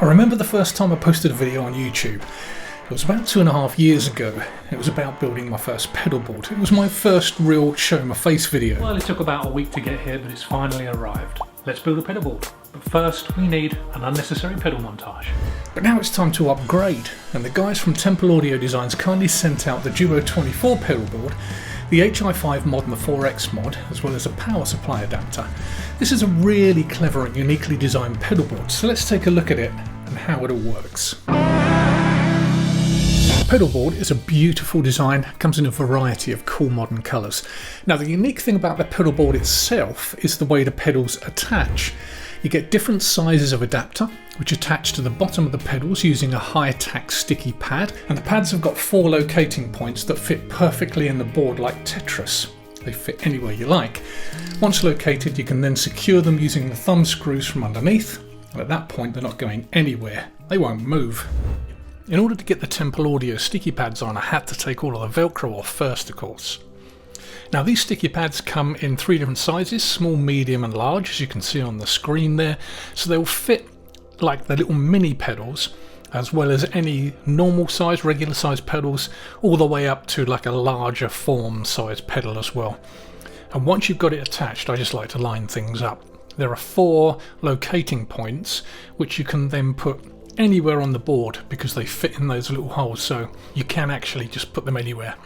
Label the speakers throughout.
Speaker 1: I remember the first time I posted a video on YouTube. It was about 2.5 years ago. It was about building my first pedal board. It was my first real show my face video.
Speaker 2: Well, it took about a week to get here, but it's finally arrived. Let's build a pedal board. But first, we need an unnecessary pedal montage.
Speaker 1: But now it's time to upgrade, and the guys from Temple Audio Designs kindly sent out the Duo 24 pedal board, the HI5 mod and the 4X mod, as well as a power supply adapter. This is a really clever and uniquely designed pedal board, so let's take a look at it and how it all works. The pedal board is a beautiful design, comes in a variety of cool modern colours. Now the unique thing about the pedal board itself is the way the pedals attach. You get different sizes of adapter which attach to the bottom of the pedals using a high-tack sticky pad, and the pads have got 4 locating points that fit perfectly in the board like Tetris. They fit anywhere you like. Once located, you can then secure them using the thumb screws from underneath, and at that point they're not going anywhere. They won't move. In order to get the Temple Audio sticky pads on, I had to take all of the Velcro off first, of course. Now these sticky pads come in 3 different sizes, small, medium and large, as you can see on the screen there, so they will fit like the little mini pedals, as well as any normal size, regular size pedals, all the way up to like a larger form size pedal as well. And once you've got it attached, I just like to line things up. There are 4 locating points which you can then put anywhere on the board because they fit in those little holes, so you can actually just put them anywhere.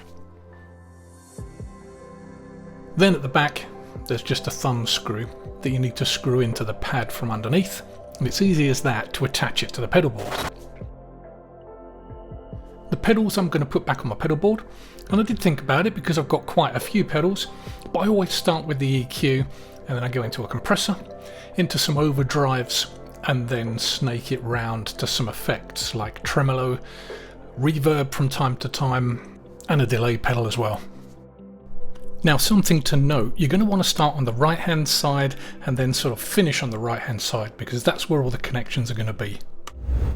Speaker 1: Then at the back there's just a thumb screw that you need to screw into the pad from underneath, and it's easy as that to attach it to the pedal board. The pedals I'm going to put back on my pedal board, and I did think about it because I've got quite a few pedals, but I always start with the EQ and then I go into a compressor, into some overdrives, and then snake it round to some effects like tremolo, reverb from time to time, and a delay pedal as well. Now something to note, you're going to want to start on the right hand side and then sort of finish on the right hand side because that's where all the connections are going to be.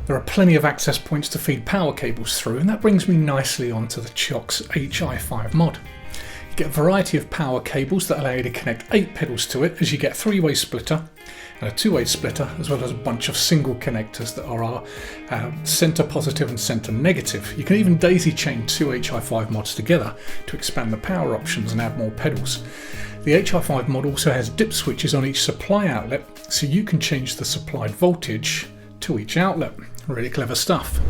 Speaker 1: There are plenty of access points to feed power cables through, and that brings me nicely onto the Ciox HI5 mod. You get a variety of power cables that allow you to connect 8 pedals to it, as you get a 3-way splitter and a 2-way splitter, as well as a bunch of single connectors that are our center positive and center negative. You can even daisy chain 2 HI5 mods together to expand the power options and add more pedals. The HI5 mod also has dip switches on each supply outlet, so you can change the supplied voltage to each outlet. Really clever stuff.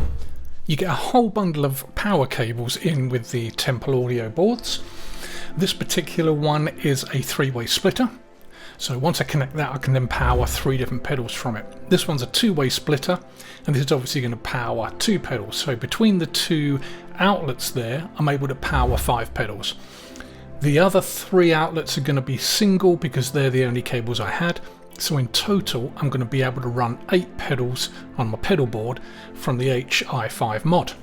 Speaker 1: You get a whole bundle of power cables in with the Temple Audio boards. This particular one is a 3-way splitter, so once I connect that I can then power 3 different pedals from it. This one's a 2-way splitter, and this is obviously going to power 2 pedals, so between the 2 outlets there I'm able to power 5 pedals. The other 3 outlets are going to be single because they're the only cables I had, so in total I'm going to be able to run 8 pedals on my pedal board from the HI5 mod.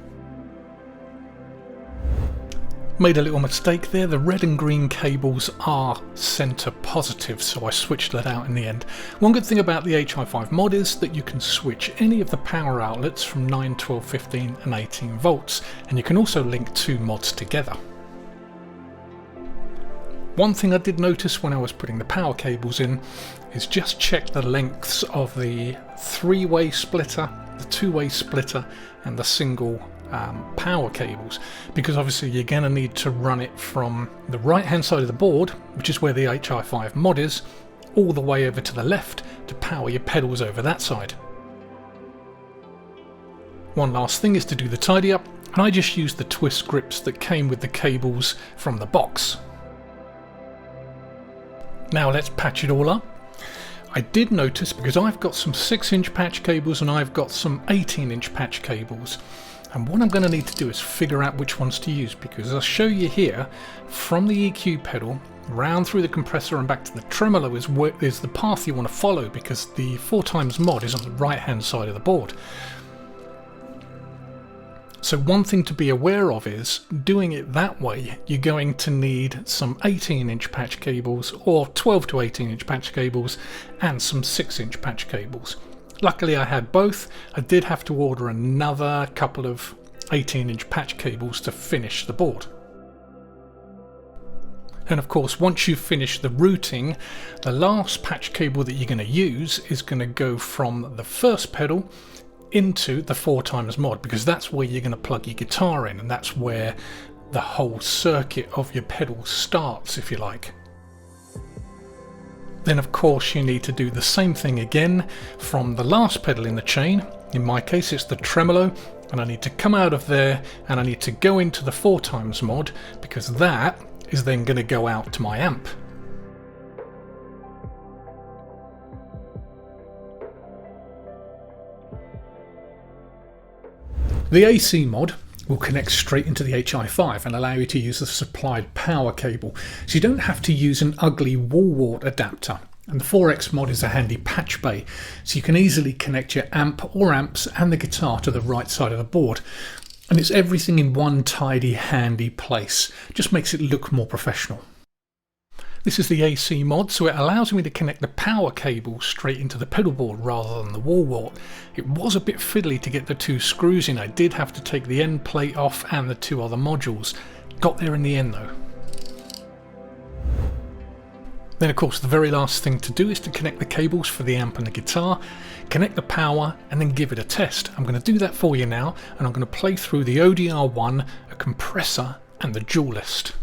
Speaker 1: Made a little mistake there, the red and green cables are center positive, so I switched that out in the end. One good thing about the HI5 mod is that you can switch any of the power outlets from 9, 12, 15 and 18 volts, and you can also link 2 mods together. One thing I did notice when I was putting the power cables in is just check the lengths of the 3-way splitter, the 2-way splitter and the single power cables, because obviously you're going to need to run it from the right hand side of the board, which is where the HI5 mod is, all the way over to the left to power your pedals over that side. One last thing is to do the tidy up, and I just used the twist grips that came with the cables from the box. Now let's patch it all up. I did notice, because I've got some 6-inch patch cables and I've got some 18-inch patch cables, and what I'm going to need to do is figure out which ones to use, because I'll show you here from the EQ pedal round through the compressor and back to the tremolo is the path you want to follow, because the 4x mod is on the right hand side of the board. So one thing to be aware of is, doing it that way, you're going to need some 18-inch patch cables or 12 to 18-inch patch cables and some 6-inch patch cables. Luckily I had both. I did have to order another couple of 18-inch patch cables to finish the board. And of course, once you've finished the routing, the last patch cable that you're going to use is going to go from the first pedal into the 4x mod, because that's where you're going to plug your guitar in, and that's where the whole circuit of your pedals starts, if you like. Then of course you need to do the same thing again from the last pedal in the chain. In my case it's the tremolo, and I need to come out of there and I need to go into the 4x mod, because that is then going to go out to my amp. The AC mod will connect straight into the HI5 and allow you to use the supplied power cable, so you don't have to use an ugly wall wart adapter. And the 4X mod is a handy patch bay, so you can easily connect your amp or amps and the guitar to the right side of the board. And it's everything in one tidy, handy place. Just makes it look more professional. This is the AC mod, so it allows me to connect the power cable straight into the pedal board rather than the wall wart. It was a bit fiddly to get the 2 screws in. I did have to take the end plate off and the 2 other modules. Got there in the end though. Then of course the very last thing to do is to connect the cables for the amp and the guitar, connect the power, and then give it a test. I'm going to do that for you now, and I'm going to play through the ODR1, a compressor, and the Dualist.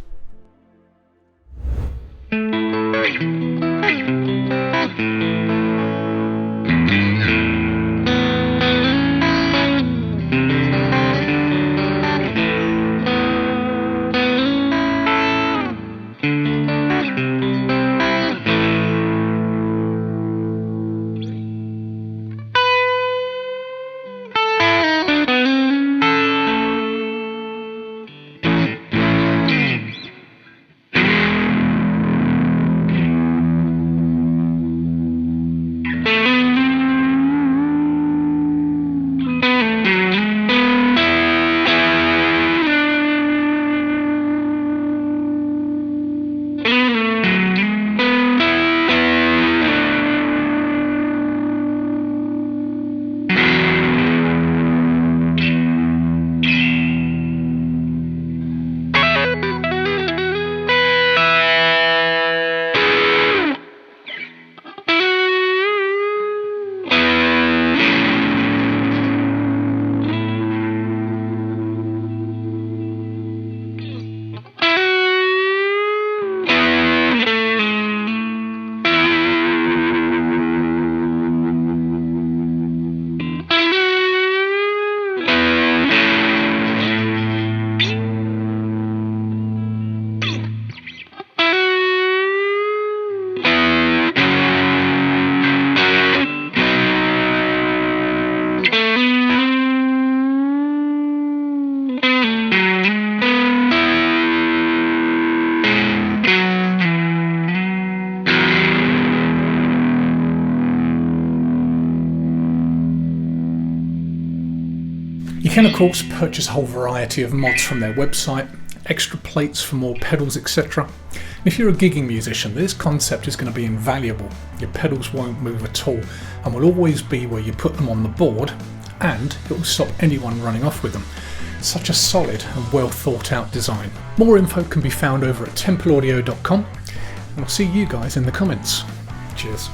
Speaker 1: You can of course purchase a whole variety of mods from their website, extra plates for more pedals, etc. If you're a gigging musician, this concept is going to be invaluable. Your pedals won't move at all and will always be where you put them on the board, and it will stop anyone running off with them. Such a solid and well thought out design. More info can be found over at templeaudio.com, and I'll see you guys in the comments. Cheers.